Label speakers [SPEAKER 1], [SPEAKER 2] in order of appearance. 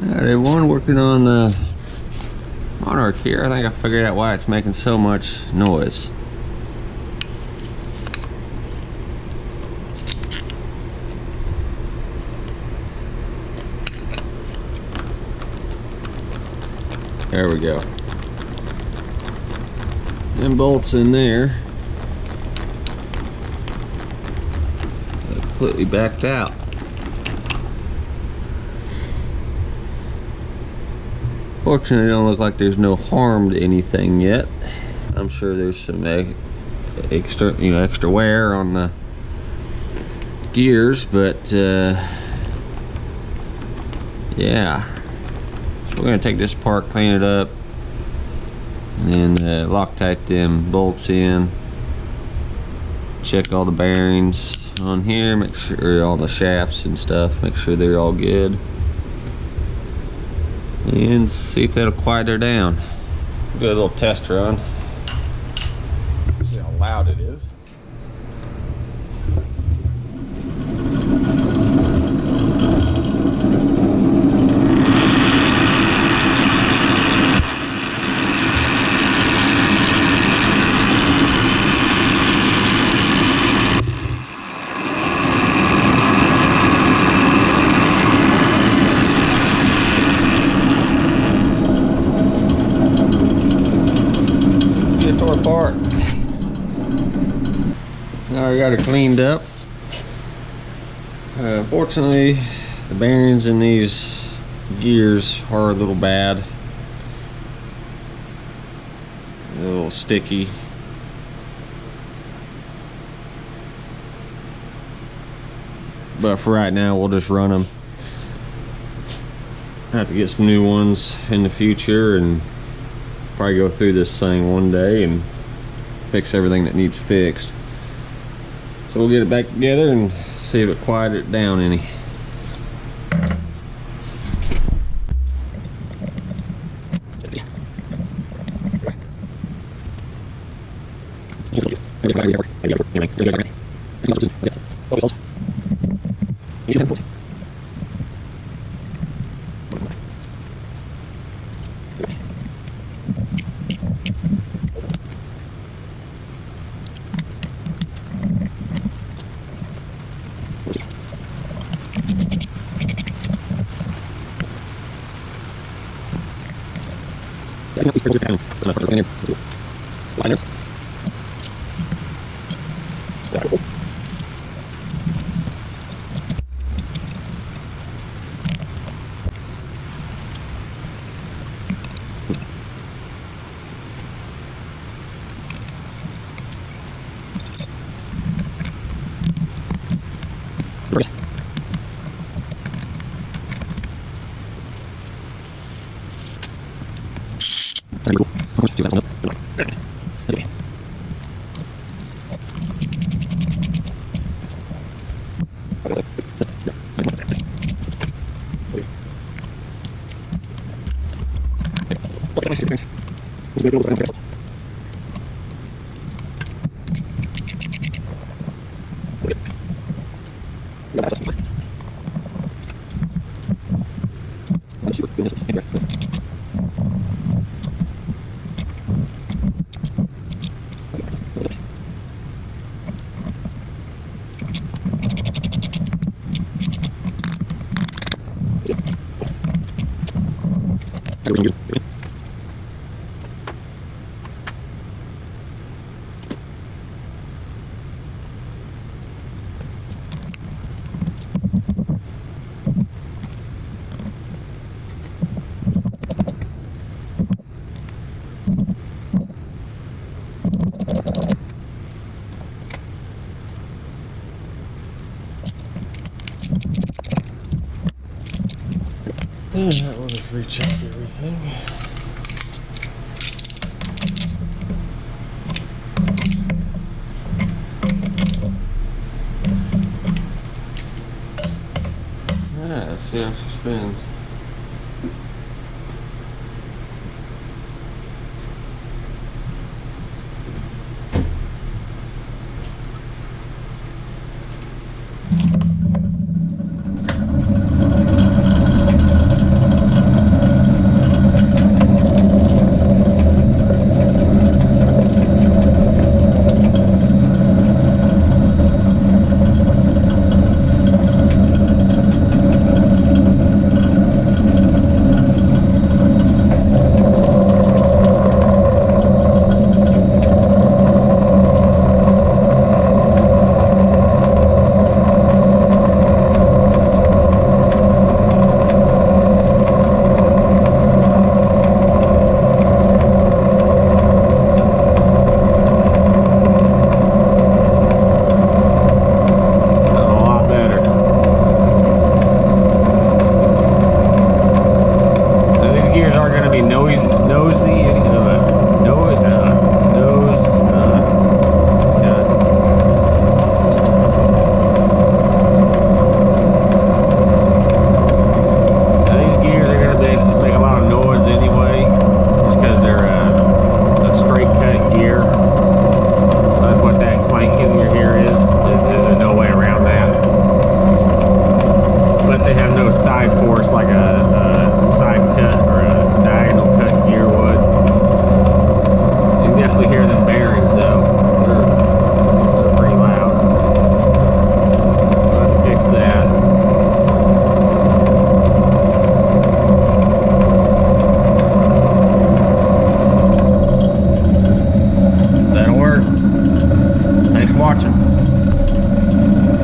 [SPEAKER 1] Alright everyone, working on the Monarch here. I think I figured out why it's making so much noise. There we go. Them bolts in there completely backed out. Fortunately, it don't look like there's no harm to anything yet. I'm sure there's some extra wear on the gears, but yeah. So we're gonna take this apart, clean it up, and then Loctite them bolts in. Check all the bearings on here, make sure all the shafts and stuff, make sure they're all good. And see if that'll quiet her down. Do a little test run. See how loud it is. Apart. Now I got it cleaned up. Fortunately, the bearings in these gears are a little bad, a little sticky. But for right now, we'll just run them. I have to get some new ones in the future and probably go through this thing one day and fix everything that needs fixed. So we'll get it back together and see if it quieted it down any. Alright, we'll just recheck everything. Alright, let's see how she spins.